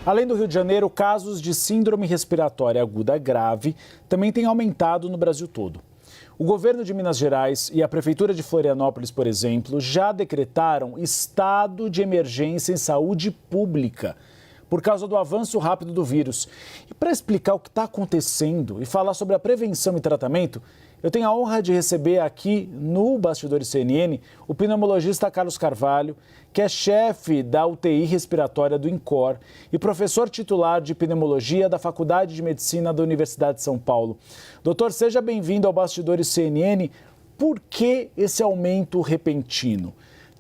Além do Rio de Janeiro, casos de síndrome respiratória aguda grave também têm aumentado no Brasil todo. O governo de Minas Gerais e a prefeitura de Florianópolis, por exemplo, já decretaram estado de emergência em saúde pública por causa do avanço rápido do vírus. E para explicar o que está acontecendo e falar sobre a prevenção e tratamento, eu tenho a honra de receber aqui no Bastidores CNN o pneumologista Carlos Carvalho, que é chefe da UTI respiratória do INCOR e professor titular de pneumologia da Faculdade de Medicina da Universidade de São Paulo. Doutor, seja bem-vindo ao Bastidores CNN. Por que esse aumento repentino?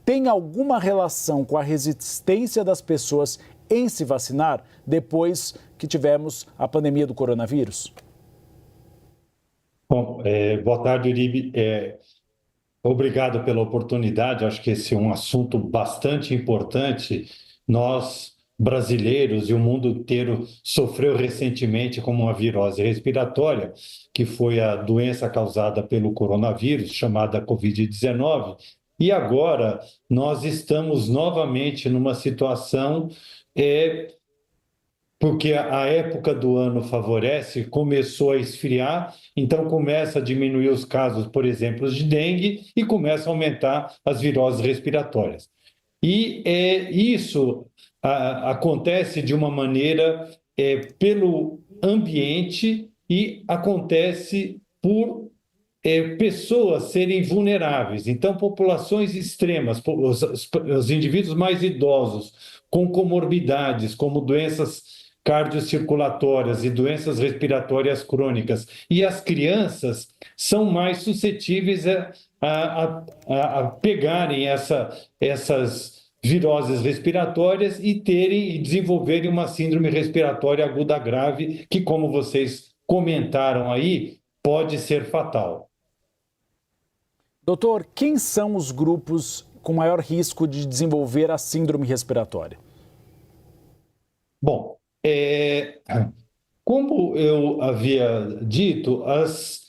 Tem alguma relação com a resistência das pessoas em se vacinar depois que tivemos a pandemia do coronavírus? Bom, boa tarde, Uribe. Obrigado pela oportunidade. Acho que esse é um assunto bastante importante. Nós, brasileiros e o mundo inteiro, sofreu recentemente com uma virose respiratória, que foi a doença causada pelo coronavírus, chamada Covid-19. E agora nós estamos novamente numa situação porque a época do ano favorece, começou a esfriar, então começa a diminuir os casos, por exemplo, de dengue e começa a aumentar as viroses respiratórias. E isso acontece de uma maneira pelo ambiente e acontece por pessoas serem vulneráveis. Então, populações extremas, os indivíduos mais idosos, com comorbidades, como doenças cardiocirculatórias e doenças respiratórias crônicas, e as crianças são mais suscetíveis a pegarem essas viroses respiratórias e desenvolverem uma síndrome respiratória aguda grave, que, como vocês comentaram aí, pode ser fatal. Doutor, quem são os grupos com maior risco de desenvolver a síndrome respiratória? Bom, como eu havia dito, as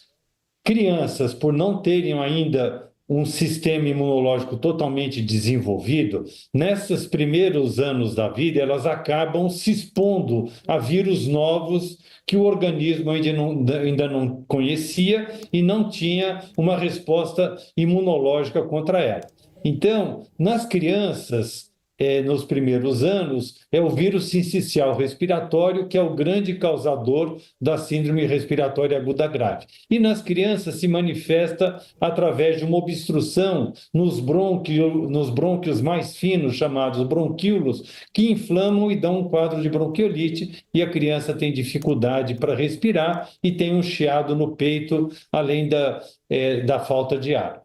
crianças, por não terem ainda um sistema imunológico totalmente desenvolvido, nesses primeiros anos da vida, elas acabam se expondo a vírus novos que o organismo ainda não conhecia e não tinha uma resposta imunológica contra ela. Então, nas crianças, nos primeiros anos, é o vírus sincicial respiratório que é o grande causador da síndrome respiratória aguda grave. E nas crianças se manifesta através de uma obstrução nos brônquios mais finos, chamados bronquíolos, que inflamam e dão um quadro de bronquiolite, e a criança tem dificuldade para respirar e tem um chiado no peito, além da falta de ar.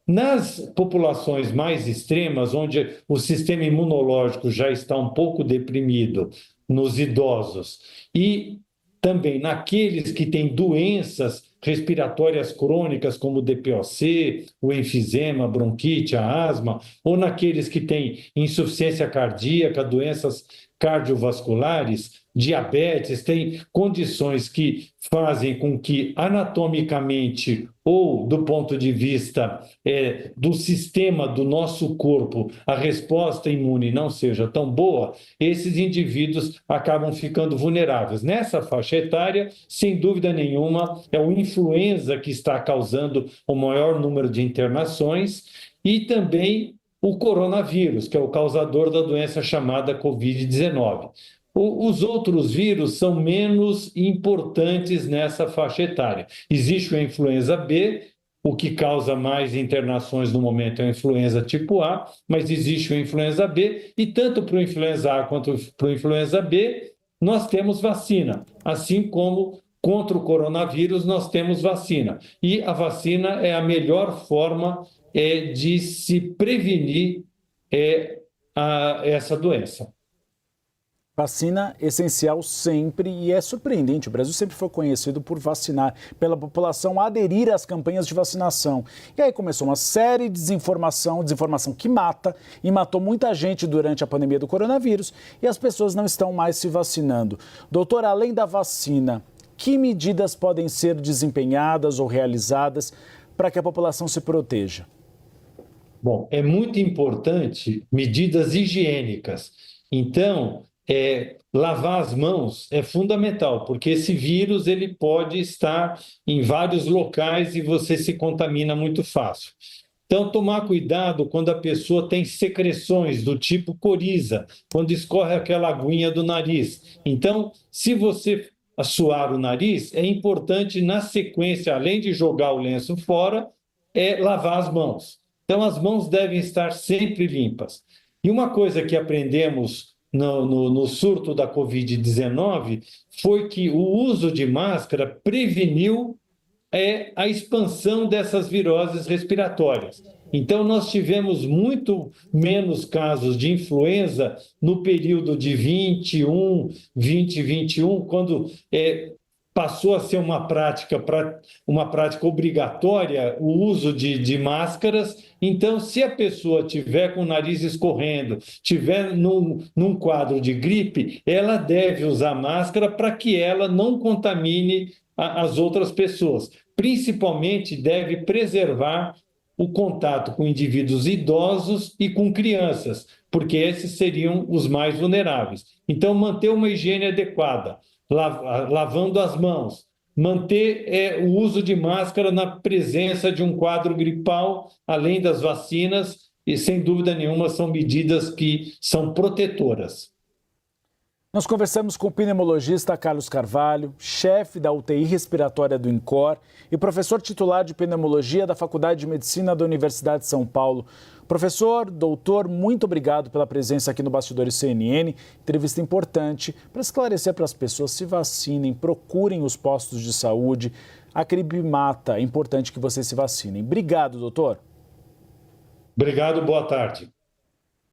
Nas populações mais extremas, onde o sistema imunológico já está um pouco deprimido, nos idosos, e também naqueles que têm doenças respiratórias crônicas, como o DPOC, o enfisema, a bronquite, a asma, ou naqueles que têm insuficiência cardíaca, doenças cardiovasculares, diabetes, tem condições que fazem com que anatomicamente ou do ponto de vista do sistema do nosso corpo a resposta imune não seja tão boa, esses indivíduos acabam ficando vulneráveis. Nessa faixa etária, sem dúvida nenhuma, é o influenza que está causando o maior número de internações e também o coronavírus, que é o causador da doença chamada Covid-19. Os outros vírus são menos importantes nessa faixa etária. Existe a influenza B, o que causa mais internações no momento é a influenza tipo A, mas existe a influenza B, e tanto para o influenza A quanto para o influenza B, nós temos vacina, assim como contra o coronavírus nós temos vacina. E a vacina é a melhor forma de se prevenir essa doença. Vacina essencial sempre, e é surpreendente, o Brasil sempre foi conhecido por vacinar, pela população aderir às campanhas de vacinação. E aí começou uma série de desinformação que mata, e matou muita gente durante a pandemia do coronavírus, e as pessoas não estão mais se vacinando. Doutor, além da vacina, que medidas podem ser desempenhadas ou realizadas para que a população se proteja? Bom, é muito importante medidas higiênicas. Então, lavar as mãos é fundamental, porque esse vírus ele pode estar em vários locais e você se contamina muito fácil. Então, tomar cuidado quando a pessoa tem secreções do tipo coriza, quando escorre aquela aguinha do nariz. Então, se você suar o nariz, é importante, na sequência, além de jogar o lenço fora, lavar as mãos. Então, as mãos devem estar sempre limpas. E uma coisa que aprendemos no surto da Covid-19 foi que o uso de máscara preveniu a expansão dessas viroses respiratórias. Então, nós tivemos muito menos casos de influenza no período de 2021, quando passou a ser uma prática obrigatória o uso de máscaras. Então, se a pessoa tiver com o nariz escorrendo, tiver num quadro de gripe, ela deve usar máscara para que ela não contamine as outras pessoas. Principalmente deve preservar o contato com indivíduos idosos e com crianças, porque esses seriam os mais vulneráveis. Então, manter uma higiene adequada, lavando as mãos, manter o uso de máscara na presença de um quadro gripal, além das vacinas, e sem dúvida nenhuma são medidas que são protetoras. Nós conversamos com o pneumologista Carlos Carvalho, chefe da UTI respiratória do INCOR e professor titular de pneumologia da Faculdade de Medicina da Universidade de São Paulo. Professor, doutor, muito obrigado pela presença aqui no Bastidores CNN. Entrevista importante para esclarecer para as pessoas: se vacinem, procurem os postos de saúde. A gripe mata, é importante que vocês se vacinem. Obrigado, doutor. Obrigado, boa tarde.